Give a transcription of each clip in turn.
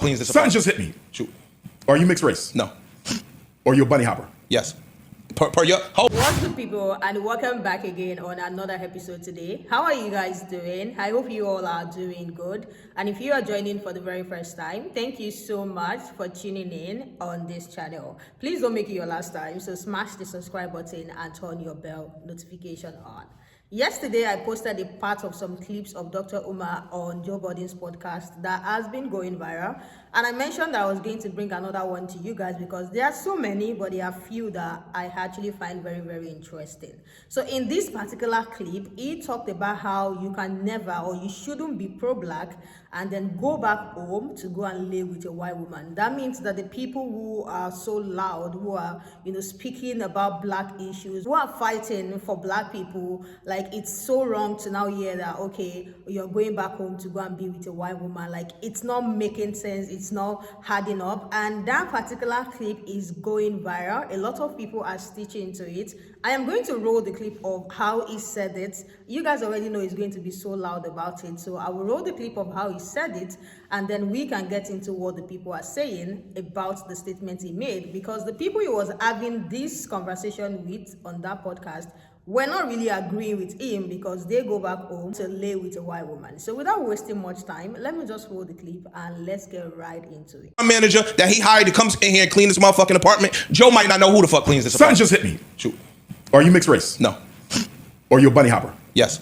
cleans this Something apartment. just hit me. Shoot. Are you mixed race? No. Or you a bunny hopper? Yes. Per your hope. What's good, people, and welcome back again on another episode today. How are you guys doing? I hope you all are doing good. And if you are joining for the very first time, thank you so much for tuning in on this channel. Please don't make it your last time, so smash the subscribe button and turn your bell notification on. Yesterday, I posted a part of some clips of Dr. Umar on Joe Biden's podcast that has been going viral. And I mentioned that I was going to bring another one to you guys because there are so many, but there are few that I actually find very, very interesting. So in this particular clip, he talked about how you can never or you shouldn't be pro-black and then go back home to go and lay with a white woman. That means that the people who are so loud, who are, speaking about black issues, who are fighting for black people, like it's so wrong to now hear that, okay, you're going back home to go and be with a white woman. Like it's not making sense. It's not adding up. And that particular clip is going viral. A lot of people are stitching into it. I am going to roll the clip of how he said it. You guys already know he's going to be so loud about it. So I will roll the clip of how he said it, and then we can get into what the people are saying about the statement he made, because the people he was having this conversation with on that podcast were not really agreeing with him because they go back home to lay with a white woman. So without wasting much time, let me just roll the clip and let's get right into it. Manager that he hired to come in here and clean this motherfucking apartment. Joe might not know who the fuck cleans this Something apartment. just hit me. Shoot. Are you mixed race? No. Or you a bunny hopper? Yes.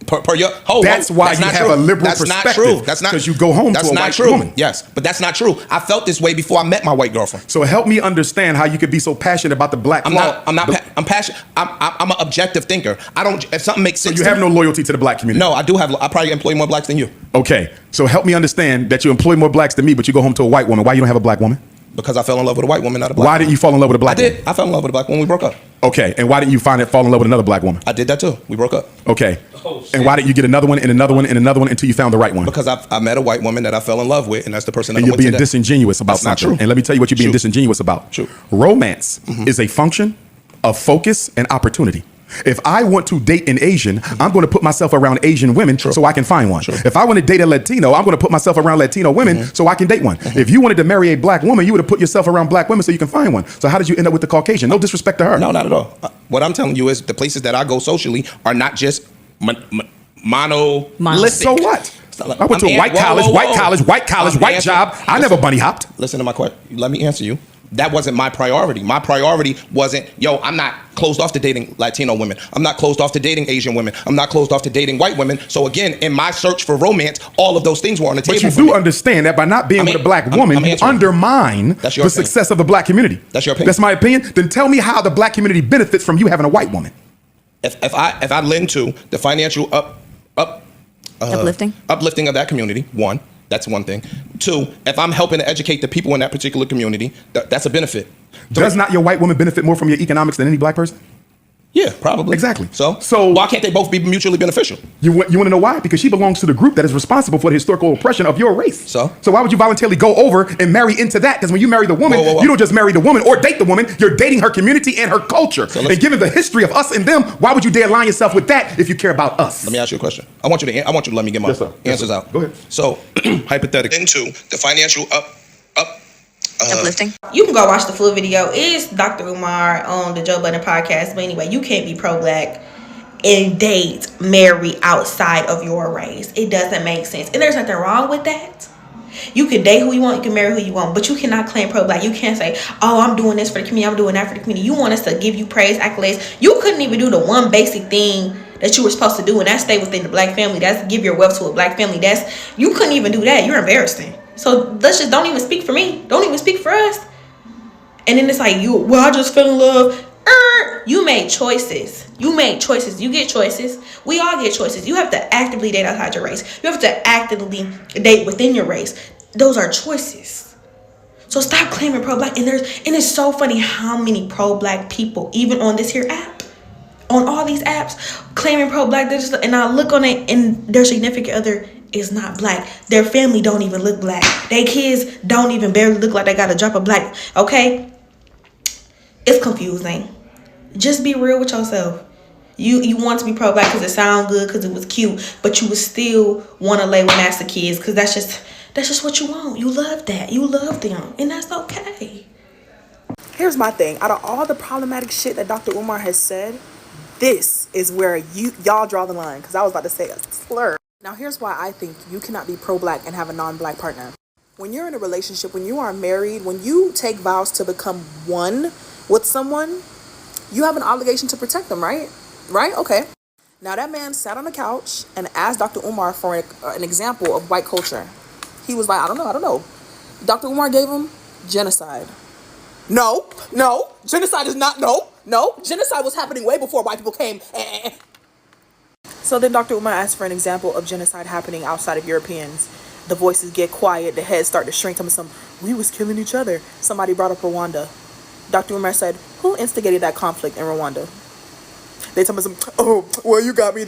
Per your hope. That's why you have a liberal perspective. That's not true. That's not because you go home to a white woman. Yes, but that's not true. I felt this way before I met my white girlfriend. So help me understand how you could be so passionate about the black flaw. I'm passionate. I'm an objective thinker. I don't. If something makes sense. So you have no loyalty to the black community. No, I do have. I probably employ more blacks than you. Okay, so help me understand that you employ more blacks than me, but you go home to a white woman. Why you don't have a black woman? Because I fell in love with a white woman, not a black. Why didn't you fall in love with a black woman? I did. I fell in love with a black woman. We broke up. Okay, and why didn't you fall in love with another black woman? I did that too. We broke up. Okay. And why didn't you get another one and another one and another one until you found the right one? Because I met a white woman that I fell in love with, and that's the person that and I you're went being to disingenuous about That's not something. true. And let me tell you what you're being True. disingenuous about. True. Romance is a function of focus and opportunity. If I want to date an Asian, I'm going to put myself around Asian women so I can find one. If I want to date a Latino, I'm going to put myself around Latino women so I can date one. If you wanted to marry a black woman, you would have put yourself around black women so you can find one. So how did you end up with the Caucasian? No disrespect to her. No, not at all. What I'm telling you is the places that I go socially are not just monolithic. So what? I went to a white college, white job. I never bunny hopped. Listen to my question. Let me answer you. That wasn't my priority. My priority wasn't, I'm not closed off to dating Latino women. I'm not closed off to dating Asian women. I'm not closed off to dating white women. So again, in my search for romance, all of those things were on the table. But you do understand that by not being with a black woman, you undermine the success of the black community. That's your opinion. That's my opinion. Then tell me how the black community benefits from you having a white woman. If I lend to the financial uplifting of that community, one. That's one thing. Two, if I'm helping to educate the people in that particular community, that's a benefit. Does not your white woman benefit more from your economics than any black person? Yeah, probably. Exactly. So why can't they both be mutually beneficial? You want to know why? Because she belongs to the group that is responsible for the historical oppression of your race. So why would you voluntarily go over and marry into that? Because when you marry the woman, you don't just marry the woman or date the woman. You're dating her community and her culture. And given the history of us and them, why would you dare align yourself with that if you care about us? Let me ask you a question. I want you to let me get my answers out. Go ahead. So hypothetically, into the financial uplifting. You can go watch the full video. It's Dr. Umar on the Joe Budden podcast. But anyway, you can't be pro-black and date, marry outside of your race. It doesn't make sense. And there's nothing wrong with that. You can date who you want, you can marry who you want, but you cannot claim pro-black. You can't say, oh, I'm doing this for the community, I'm doing that for the community. You want us to give you praise, accolades. You couldn't even do the one basic thing that you were supposed to do, and that's stay within the black family. That's give your wealth to a black family. You couldn't even do that. You're embarrassing. So let's just don't even speak for me. Don't even speak for us. And then it's like, I just fell in love. You made choices. You get choices. We all get choices. You have to actively date outside your race. You have to actively date within your race. Those are choices. So stop claiming pro-black. And it's so funny how many pro-black people, even on this here app, on all these apps, claiming pro-black. And I look on it and their significant other is not black. Their family don't even look black. Their kids don't even barely look like they got a drop of black. Okay? It's confusing. Just be real with yourself. You want to be pro-black because it sounds good, because it was cute, but you would still want to lay with master kids because that's That's just what you want. You love that. You love them. And that's okay. Here's my thing. Out of all the problematic shit that Dr. Umar has said, this is where y'all draw the line. Because I was about to say a slur. Now, here's why I think you cannot be pro-black and have a non-black partner. When you're in a relationship, when you are married, when you take vows to become one with someone, you have an obligation to protect them, right? Right? Okay. Now, that man sat on the couch and asked Dr. Umar for an example of white culture. He was like, I don't know. Dr. Umar gave him genocide. No. Genocide is not, no. Genocide was happening way before white people came. So then Dr. Umar asked for an example of genocide happening outside of Europeans. The voices get quiet, the heads start to shrink. We was killing each other. Somebody brought up Rwanda. Dr. Umar said, who instigated that conflict in Rwanda? They told me you got me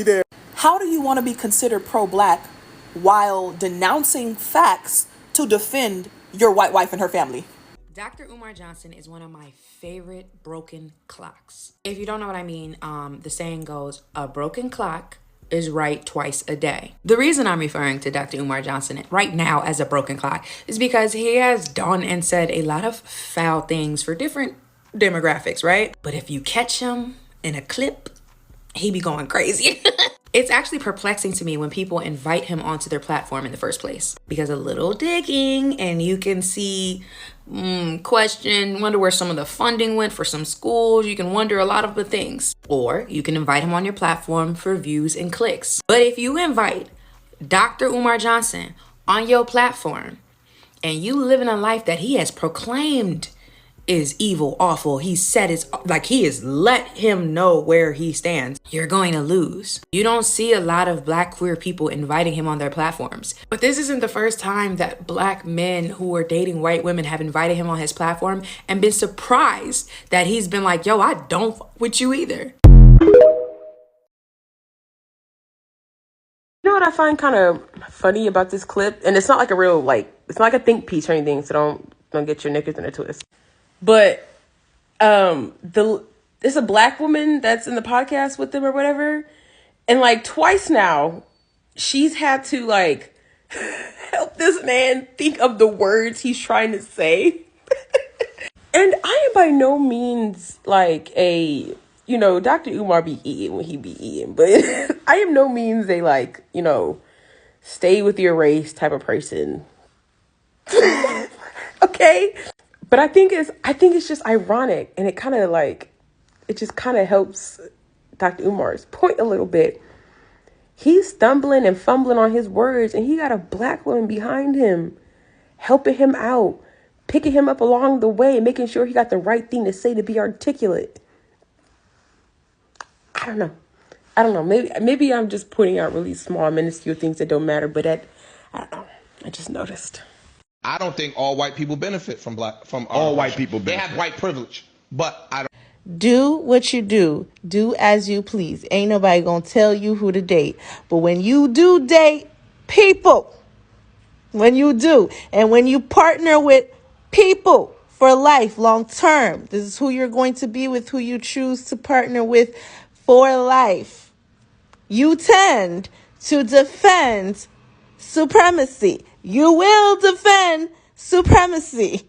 there. How do you want to be considered pro-black while denouncing facts to defend your white wife and her family? Dr. Umar Johnson is one of my favorite broken clocks. If you don't know what I mean, the saying goes, a broken clock is right twice a day. The reason I'm referring to Dr. Umar Johnson right now as a broken clock is because he has done and said a lot of foul things for different demographics, right? But if you catch him in a clip, he be going crazy. It's actually perplexing to me when people invite him onto their platform in the first place, because a little digging and you can see, wonder where some of the funding went for some schools. You can wonder a lot of the things. Or you can invite him on your platform for views and clicks. But if you invite Dr. Umar Johnson on your platform and you living a life that he has proclaimed is evil, awful, he said it's like he has let him know where he stands, you're going to lose. You don't see a lot of black queer people inviting him on their platforms. But this isn't the first time that black men who are dating white women have invited him on his platform and been surprised that he's been like, yo, I don't fuck with you either. You know what I find kind of funny about this clip? And it's not like a real, it's not like a think piece or anything, so don't get your knickers in a twist. But there's a black woman that's in the podcast with them or whatever. And twice now, she's had to help this man think of the words he's trying to say. And I am by no means Dr. Umar be eating when he be eating, but I am no means a stay with your race type of person. Okay? But I think it's just ironic, and it kind of it just kind of helps Dr. Umar's point a little bit. He's stumbling and fumbling on his words, and he got a black woman behind him, helping him out, picking him up along the way, making sure he got the right thing to say to be articulate. I don't know. Maybe I'm just pointing out really small, minuscule things that don't matter, but I don't know. I just noticed. I don't think all white people benefit from All white people They benefit. have white privilege, but I don't. Do what you do. Do as you please. Ain't nobody gonna tell you who to date. But when you do date people, when you do, and when you partner with people for life, long term, this is who you're going to be with, who you choose to partner with for life. You tend to defend supremacy. You will defend supremacy.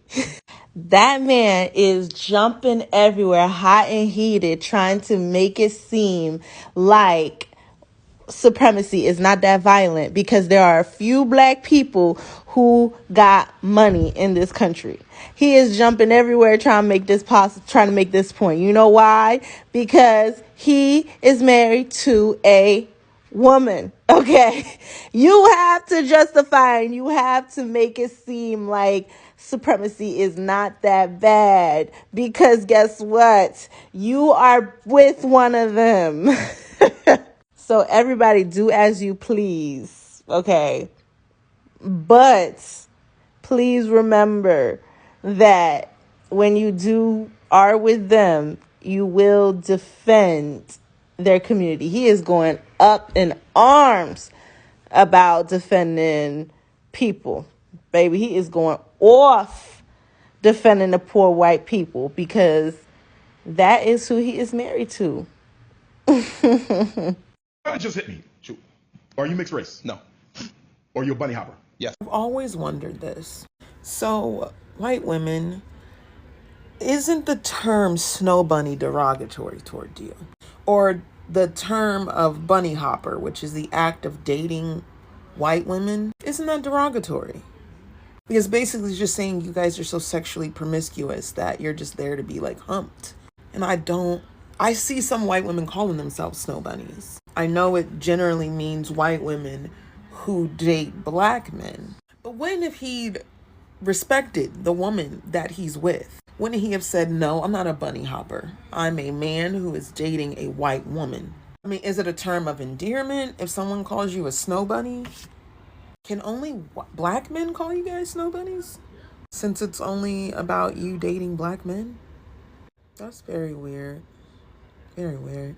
That man is jumping everywhere, hot and heated, trying to make it seem like supremacy is not that violent, because there are a few black people who got money in this country. He is jumping everywhere trying to make this point. You know why? Because he is married to a woman. Okay. You have to justify and you have to make it seem like supremacy is not that bad, because guess what? You are with one of them. So everybody do as you please. Okay. But please remember that when you are with them, you will defend their community. He is going up in arms about defending people. Baby, he is going off defending the poor white people, because that is who he is married to. Just hit me. Shoot. Are you mixed race? No. Or you a bunny hopper? Yes. I've always wondered this. So, white women, isn't the term snow bunny derogatory toward you? Or the term of bunny hopper, which is the act of dating white women, isn't that derogatory? Because basically it's just saying you guys are so sexually promiscuous that you're just there to be like humped. And I see some white women calling themselves snow bunnies. I know it generally means white women who date black men. But when if he'd respected the woman that he's with? Wouldn't he have said, no, I'm not a bunny hopper. I'm a man who is dating a white woman. I mean, is it a term of endearment if someone calls you a snow bunny? Can only black men call you guys snow bunnies? Since it's only about you dating black men? That's very weird. Very weird.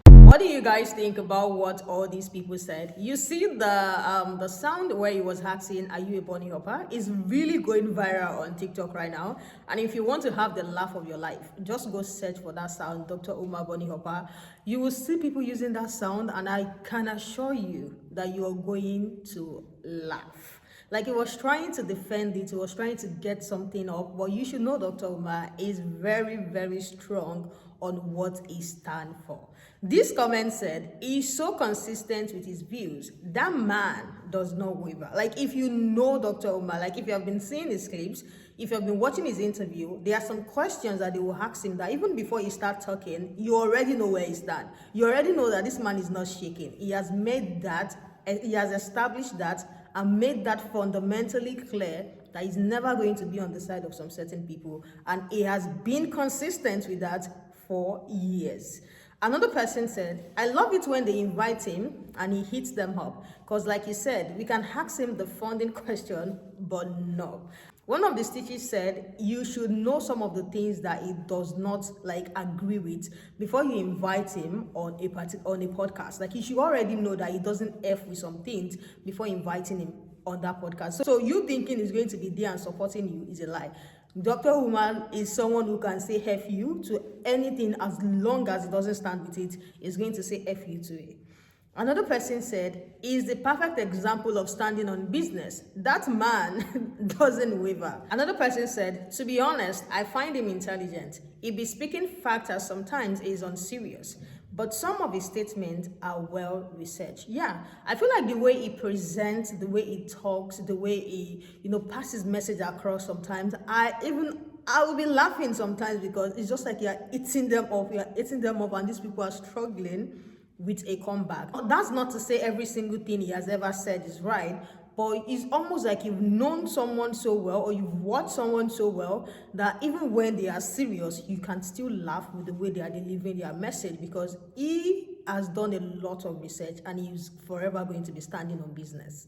What do you guys think about what all these people said? You see the sound where he was asking, "Are you a bunny hopper?" is really going viral on TikTok right now. And if you want to have the laugh of your life, just go search for that sound, Dr. Umar Bunny Hopper. You will see people using that sound, and I can assure you that you are going to laugh. Like, he was trying to defend it, he was trying to get something up, but you should know Dr. Umar is very, very strong on what he stands for. This comment said, he's so consistent with his views. That man does not waver. Like, if you know Dr. Umar, like if you have been seeing his clips, if you have been watching his interview, there are some questions that they will ask him that even before he starts talking, you already know where he stands. You already know that this man is not shaking. He has made that, he has established that, and made that fundamentally clear that he's never going to be on the side of some certain people. And he has been consistent with that for years. Another person said, I love it when they invite him and he hits them up. Because like he said, we can ask him the funding question, but no. One of the stitches said, you should know some of the things that he does not like agree with before you invite him on a podcast. Like, you should already know that he doesn't F with some things before inviting him on that podcast. So you thinking he's going to be there and supporting you is a lie. Dr. Umar is someone who can say F you to anything as long as it doesn't stand with it. Is going to say F you to it. Another person said, he is the perfect example of standing on business. That man doesn't waver. Another person said, to be honest, I find him intelligent. He be speaking facts as sometimes he is unserious. But some of his statements are well researched. Yeah, I feel like the way he presents, the way he talks, the way he, passes message across sometimes, I will be laughing sometimes because it's just like you're eating them up, and these people are struggling with a comeback. That's not to say every single thing he has ever said is right, but it's almost like you've known someone so well, or you've watched someone so well, that even when they are serious, you can still laugh with the way they are delivering their message, because he has done a lot of research and he's forever going to be standing on business.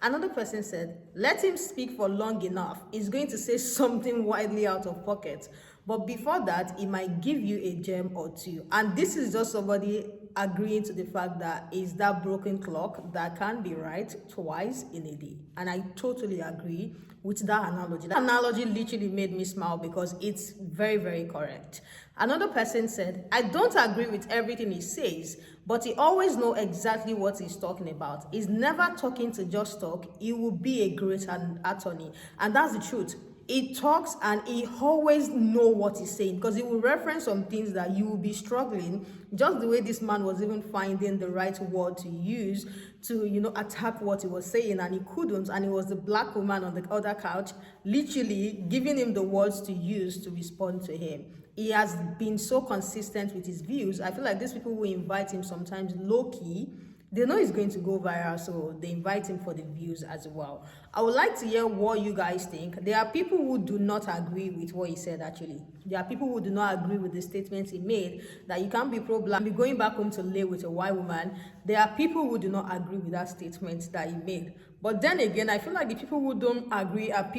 Another person said, let him speak for long enough. He's going to say something widely out of pocket. But before that, he might give you a gem or two. And this is just somebody agreeing to the fact that it's that broken clock that can be right twice in a day. And I totally agree with that analogy. That analogy literally made me smile because it's very, very correct. Another person said, I don't agree with everything he says, but he always knows exactly what he's talking about. He's never talking to just talk. He will be a great attorney. And that's the truth. He talks and he always know what he's saying, because he will reference some things that you will be struggling, just the way this man was even finding the right word to use to, attack what he was saying, and he couldn't, and it was the black woman on the other couch literally giving him the words to use to respond to him. He has been so consistent with his views. I feel like these people who invite him sometimes low-key, they know he's going to go viral, so they invite him for the views as well. I would like to hear what you guys think. There are people who do not agree with what he said, actually. There are people who do not agree with the statements he made, that you can't be pro-black, be going back home to live with a white woman. There are people who do not agree with that statement that he made. But then again, I feel like the people who don't agree are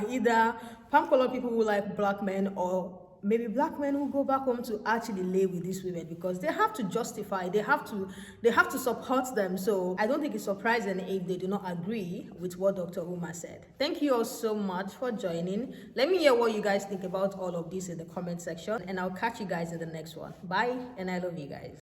either palm color people who like black men, or maybe black men who go back home to actually lay with these women, because they have to justify, they have to support them. So I don't think it's surprising if they do not agree with what Dr. Umar said. Thank you all so much for joining. Let me hear what you guys think about all of this in the comment section, and I'll catch you guys in the next one. Bye, and I love you guys.